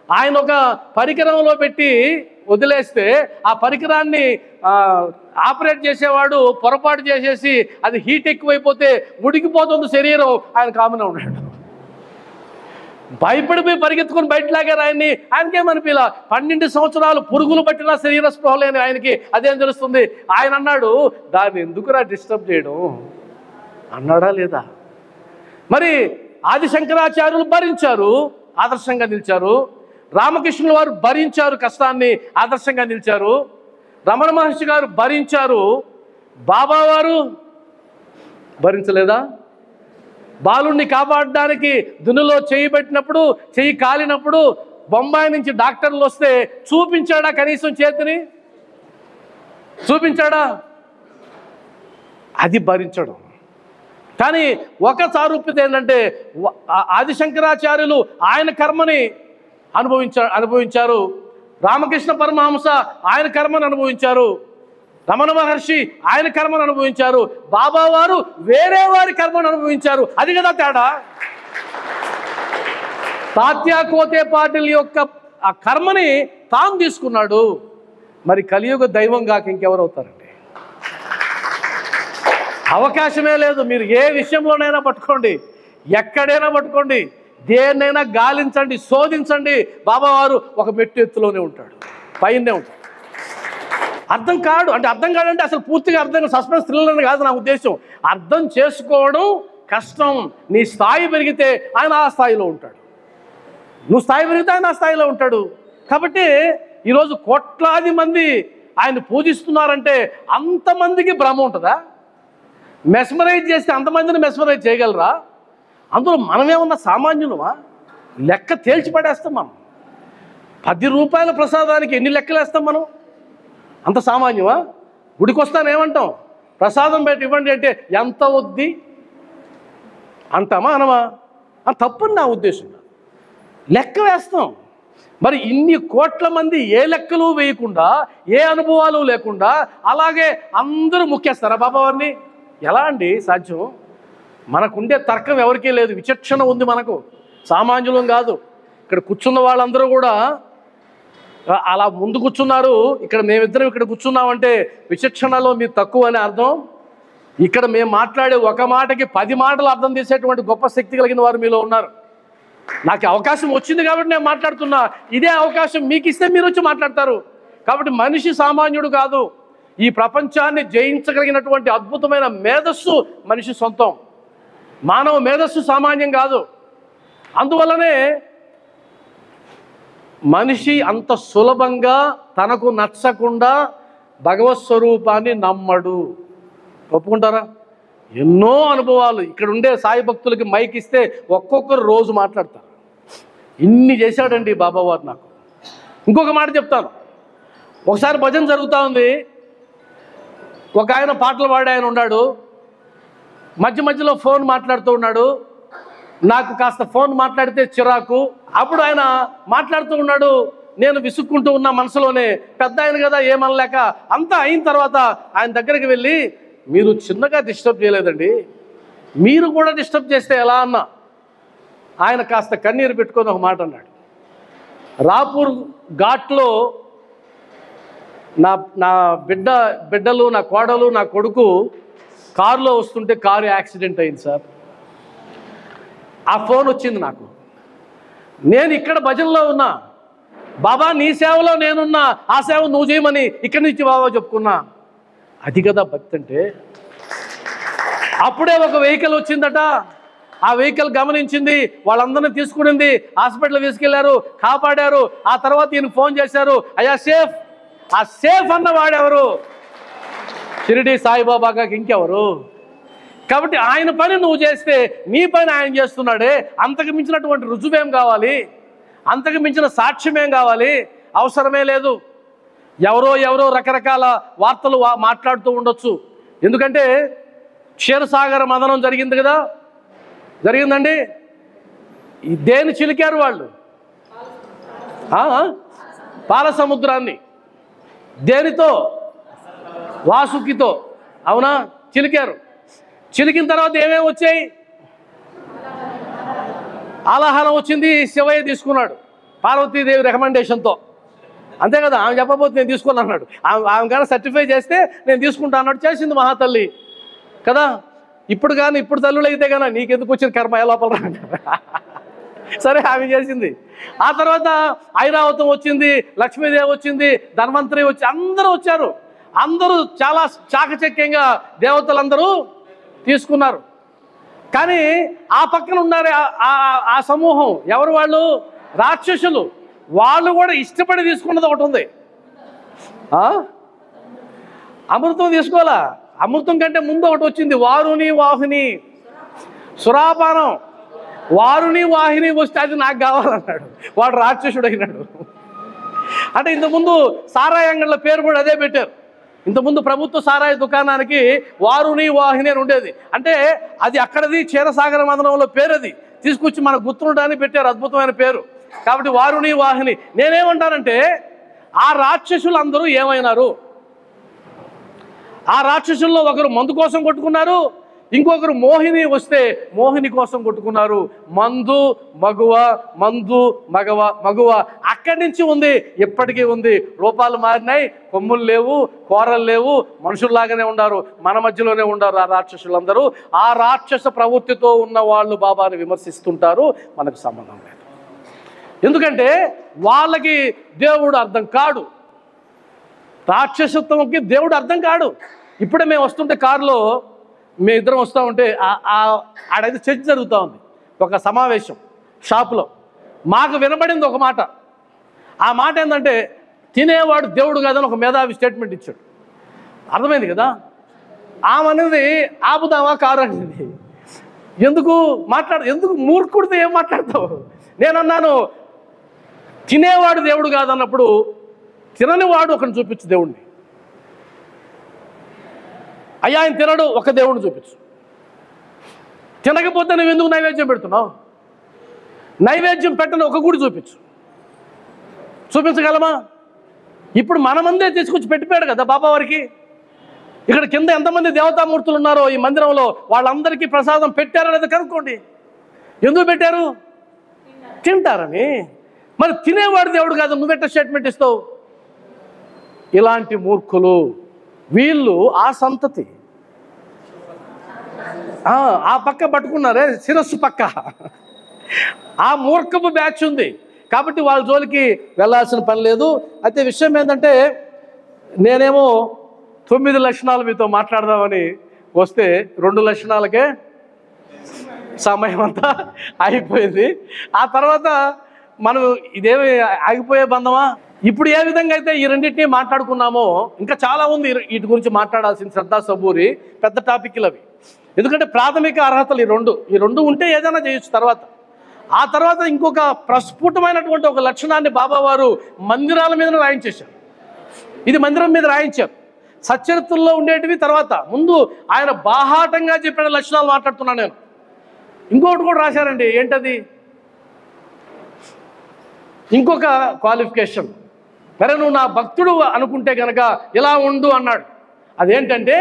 ఆయన ఒక పరికరంలో పెట్టి వదిలేస్తే ఆ పరికరాన్ని ఆపరేట్ చేసేవాడు పొరపాటు చేసేసి అది హీట్ ఎక్కువైపోతే ఉడికిపోతుంది శరీరం, ఆయన కామనే ఉన్నాడు. భయపడిపోయి పరిగెత్తుకొని బయట లాగారు ఆయన్ని. ఆయనకేమనిపిలా, 12 సంవత్సరాలు పురుగులు పట్టిన శరీర స్పృహ లేని ఆయనకి అదేం తెలుస్తుంది? ఆయన అన్నాడు దాన్ని ఎందుకురా డిస్టర్బ్ చేయడం అన్నాడా లేదా? మరి ఆది శంకరాచార్యులు భరించారు, ఆదర్శంగా నిలిచారు. రామకృష్ణుల వారు భరించారు, కష్టాన్ని ఆదర్శంగా నిలిచారు. రమణ మహర్షి గారు భరించారు, బాబా వారు భరించలేదా? బాలుణ్ణి కాపాడడానికి దున్నులో చెయ్యి పెట్టినప్పుడు, చెయ్యి కాలినప్పుడు బొంబాయి నుంచి డాక్టర్లు వస్తే చూపించాడా? కనీసం చేతిని చూపించాడా? అది భరించడం. కానీ ఒక సారూప్యత ఏంటంటే ఆదిశంకరాచార్యులు ఆయన కర్మని అనుభవించారు, రామకృష్ణ పరమహంస ఆయన కర్మను అనుభవించారు, రమణ మహర్షి ఆయన కర్మను అనుభవించారు, బాబా వారు వేరే వారి కర్మను అనుభవించారు. అది కదా తేడా. తాత్యా కోతే పాటిల్ యొక్క ఆ కర్మని తాను తీసుకున్నాడు. మరి కలియుగ దైవం కాక ఇంకెవరవుతారండి? అవకాశమే లేదు. మీరు ఏ విషయంలోనైనా పట్టుకోండి, ఎక్కడైనా పట్టుకోండి, దేన్నైనా గాలించండి, శోధించండి, బాబావారు ఒక మెట్టు ఎత్తులోనే ఉంటాడు, పైనే ఉంటాడు. అర్థం కాడంటే అసలు పూర్తిగా అర్థం, సస్పెన్స్ థ్రిల్లర్ కాదు నా ఉద్దేశం. అర్థం చేసుకోవడం కష్టం. నీ స్థాయి పెరిగితే ఆయన ఆ స్థాయిలో ఉంటాడు, నువ్వు స్థాయి పెరిగితే ఆయన ఆ స్థాయిలో ఉంటాడు. కాబట్టి ఈరోజు కోట్లాది మంది ఆయన పూజిస్తున్నారంటే అంతమందికి భ్రమ ఉంటుందా? మెస్మరైజ్ చేస్తే అంతమందిని మెస్మరైజ్ చేయగలరా? అందులో మనమేమన్నా సామాన్యులమా? లెక్క తేల్చి పడేస్తాం మనం. 10 రూపాయల ప్రసాదానికి ఎన్ని లెక్కలు వేస్తాం మనం? అంత సామాన్యమా? గుడికి వస్తానేమంటాం, ప్రసాదం పెట్టి ఇవ్వండి అంటే ఎంత వద్ది అంటామా అనమా? తప్పని నా ఉద్దేశం. లెక్క వేస్తాం. మరి ఇన్ని కోట్ల మంది ఏ లెక్కలు వేయకుండా, ఏ అనుభవాలు లేకుండా అలాగే అందరూ ముఖ్యేస్తారా బాబావారిని? ఎలా అండి సాధ్యం? మనకుండే తర్కం ఎవరికీ లేదు, విచక్షణ ఉంది మనకు, సామాన్యులం కాదు. ఇక్కడ కూర్చున్న వాళ్ళందరూ కూడా అలా ముందు కూర్చున్నారు, ఇక్కడ మేమిద్దరం ఇక్కడ కూర్చున్నామంటే విచక్షణలో మీరు తక్కువ అని అర్థం. ఇక్కడ మేము మాట్లాడే ఒక మాటకి 10 మాటలు అర్థం చేసేటువంటి గొప్ప శక్తి కలిగిన వారు మీలో ఉన్నారు. నాకు అవకాశం వచ్చింది కాబట్టి నేను మాట్లాడుతున్నా. ఇదే అవకాశం మీకు ఇస్తే మీరు వచ్చి మాట్లాడతారు. కాబట్టి మనిషి సామాన్యుడు కాదు. ఈ ప్రపంచాన్ని జయించగలిగినటువంటి అద్భుతమైన మేధస్సు మనిషి సొంతం. మానవ మేధస్సు సామాన్యం కాదు. అందువల్లనే మనిషి అంత సులభంగా తనకు నచ్చకుండా భగవత్ స్వరూపాన్ని నమ్మడు. ఒప్పుకుంటారా? ఎన్నో అనుభవాలు. ఇక్కడ ఉండే సాయి భక్తులకి మైక్ ఇస్తే ఒక్కొక్కరు రోజు మాట్లాడతారు. ఇన్ని చేశాడండి బాబావారు నాకు. ఇంకొక మాట చెప్తాను. ఒకసారి భజన జరుగుతూ ఉంది, ఒక ఆయన పాటలు పాడే ఆయన ఉన్నాడు, మధ్యలో ఫోన్ మాట్లాడుతూ ఉన్నాడు. నాకు కాస్త ఫోన్ మాట్లాడితే చిరాకు. అప్పుడు ఆయన మాట్లాడుతూ ఉన్నాడు, నేను విసుక్కుంటూ ఉన్న మనసులోనే, పెద్ద ఆయన కదా ఏమనలేక అంతా అయిన తర్వాత ఆయన దగ్గరికి వెళ్ళి, మీరు చిన్నగా డిస్టర్బ్ చేయలేదండి, మీరు కూడా డిస్టర్బ్ చేస్తే ఎలా అన్నా. ఆయన కాస్త కన్నీరు పెట్టుకొని ఒక మాట అన్నాడు. రాపూర్ ఘాట్లో నా బిడ్డలు, నా కోడలు, నా కొడుకు కారులో వస్తుంటే కారు యాక్సిడెంట్ అయింది సార్. ఆ ఫోన్ వచ్చింది నాకు. నేను ఇక్కడ భజనలో ఉన్నా, బాబా నీ సేవలో నేనున్నా, ఆ సేవ నువ్వు చేయమని ఇక్కడి నుంచి బాబా చెప్పుకున్నా. అది కదా భక్తి అంటే. అప్పుడే ఒక వెహికల్ వచ్చిందట. ఆ వెహికల్ గమనించింది, వాళ్ళందరినీ తీసుకునింది, హాస్పిటల్ తీసుకెళ్లారు, కాపాడారు. ఆ తర్వాత ఈయన ఫోన్ చేశారు, అయ్యా సేఫ్. ఆ సేఫ్ అన్న వాడెవరు? షిరిడి సాయిబాబాకి ఇంకెవరు? కాబట్టి ఆయన పని నువ్వు చేస్తే నీ పని ఆయన చేస్తున్నాడే. అంతకు మించినటువంటి రుజువేం కావాలి? అంతకు మించిన సాక్ష్యమేం కావాలి? అవసరమే లేదు. ఎవరో రకరకాల వార్తలు మాట్లాడుతూ ఉండొచ్చు. ఎందుకంటే క్షీరసాగర మదనం జరిగింది కదా, జరిగిందండి. దేని చిలికారు వాళ్ళు? పాల సముద్రాన్ని. దేనితో? వాసుకితో. అవునా? చిలికారు. చిలికిన తర్వాత ఏమేమి వచ్చాయి? ఆలాహనం వచ్చింది, శివయ్య తీసుకున్నాడు పార్వతీదేవి రికమెండేషన్తో. అంతే కదా, ఆమె చెప్పబోతే నేను తీసుకుని అన్నాడు. ఆమె కానీ సర్టిఫై చేస్తే నేను తీసుకుంటా అన్నాడు. చేసింది మహాతల్లి కదా. ఇప్పుడు తల్లులు అయితే కానీ నీకెందుకు వచ్చిన కర్మ ఏ లోపల అంటారు. సరే ఆమె చేసింది. ఆ తర్వాత ఐరావతం వచ్చింది, లక్ష్మీదేవి వచ్చింది, ధన్వంతరి వచ్చి అందరూ వచ్చారు. అందరూ చాలా చాకచక్యంగా దేవతలందరూ తీసుకున్నారు. కానీ ఆ పక్కన ఉన్నారు ఆ సమూహం. ఎవరు వాళ్ళు? రాక్షసులు. వాళ్ళు కూడా ఇష్టపడి తీసుకున్నది ఒకటి ఉంది. అమృతం తీసుకోవాలా? అమృతం కంటే ముందు ఒకటి వచ్చింది, వారుని వాహిని సురాపానం. వారుని వాహిని వస్తే అది నాకు కావాలన్నాడు. వాడు రాక్షసుడు అయినాడు. అంటే ఇంతకుముందు సారాయి అంగళ్ళ పేరు కూడా అదే పెట్టారు. ఇంతకుముందు ప్రభుత్వ సారాయి దుకాణానికి వారుని వాహిని అని ఉండేది. అంటే అది అక్కడది క్షీరసాగర మదనంలో పేరు. అది తీసుకొచ్చి మనకు గుర్తుండడానికి పెట్టారు, అద్భుతమైన పేరు. కాబట్టి వారుని వాహిని. నేనేమంటానంటే ఆ రాక్షసులు అందరూ ఏమైనారు? ఆ రాక్షసుల్లో ఒకరు మందు కోసం కొట్టుకున్నారు, ఇంకొకరు మోహిని వస్తే మోహిని కోసం కొట్టుకున్నారు. మందు మగువ అక్కడి నుంచి ఉంది, ఎప్పటికీ ఉంది. రూపాలు మారినాయి, కొమ్ములు లేవు, కూరలు లేవు, మనుషుల్లాగానే ఉన్నారు, మన మధ్యలోనే ఉన్నారు ఆ రాక్షసులందరూ. ఆ రాక్షస ప్రవృత్తితో ఉన్న వాళ్ళు బాబాని విమర్శిస్తుంటారు. మనకు సంబంధం లేదు. ఎందుకంటే వాళ్ళకి దేవుడు అర్థం కాడు, రాక్షసత్వంకి దేవుడు అర్థం కాడు. ఇప్పుడే మేము వస్తుంటే కారులో మేము ఇద్దరం వస్తూ ఉంటే ఆడైతే చర్చ జరుగుతూ ఉంది, ఒక సమావేశం షాపులో. మాకు వినబడింది ఒక మాట. ఆ మాట ఏంటంటే తినేవాడు దేవుడు కాదని ఒక మేధావి స్టేట్మెంట్ ఇచ్చాడు. అర్థమైంది కదా. ఆమె అనేది ఆపుదామా కారు అనేది. ఎందుకు మూర్ఖుడితో ఏం మాట్లాడతావు? నేనన్నాను తినేవాడు దేవుడు కాదన్నప్పుడు తినని వాడు ఒకరిని చూపించు దేవుడిని. అయ్యా ఆయన తినడు, ఒక దేవుడిని చూపించు. తినకపోతే నువ్వు ఎందుకు నైవేద్యం పెడుతున్నావు? నైవేద్యం పెట్టని ఒక గుడి చూపించగలమా? ఇప్పుడు మనమందే తీసుకొచ్చి పెట్టిపోయాడు కదా బాబా వారికి. ఇక్కడ కింద ఎంతమంది దేవతామూర్తులు ఉన్నారో ఈ మందిరంలో వాళ్ళందరికీ ప్రసాదం పెట్టారనేది కనుక్కోండి. ఎందుకు పెట్టారు? తింటారని. మరి తినేవాడు దేవుడు కాదు, నువ్వెట్ట స్టేట్మెంట్ ఇస్తావు? ఇలాంటి మూర్ఖులు వీళ్ళు, ఆ సంతతి. ఆ పక్క పట్టుకున్నారే శిరస్సు పక్క, ఆ మూర్ఖపు బ్యాచ్ ఉంది. కాబట్టి వాళ్ళ జోలికి వెళ్ళాల్సిన పని లేదు. అయితే విషయం ఏంటంటే నేనేమో 9 లక్షణాలు మీతో మాట్లాడదామని వస్తే 2 లక్షణాలకే సమయం అంతా అయిపోయింది. ఆ తర్వాత మనం ఇదేమి ఆగిపోయే బంధమా? ఇప్పుడు ఏ విధంగా అయితే ఈ రెండింటినీ మాట్లాడుకున్నామో ఇంకా చాలా ఉంది వీటి గురించి మాట్లాడాల్సిన. శ్రద్ధా సబూరి పెద్ద టాపిక్లు అవి. ఎందుకంటే ప్రాథమిక అర్హతలు ఈ రెండు ఉంటే ఏదైనా చేయొచ్చు. ఆ తర్వాత ఇంకొక ప్రస్ఫుటమైనటువంటి ఒక లక్షణాన్ని బాబావారు మందిరాల మీద రాయించేశారు. ఇది మందిరం మీద రాయించారు. సచ్చరిత్రలో ఉండేటివి తర్వాత ముందు ఆయన బాహాటంగా చెప్పిన లక్షణాలు మాట్లాడుతున్నాను నేను. ఇంకొకటి కూడా రాశారండి. ఏంటది? ఇంకొక క్వాలిఫికేషన్, సరే నువ్వు నా భక్తుడు అనుకుంటే కనుక ఇలా ఉండు అన్నాడు. అదేంటంటే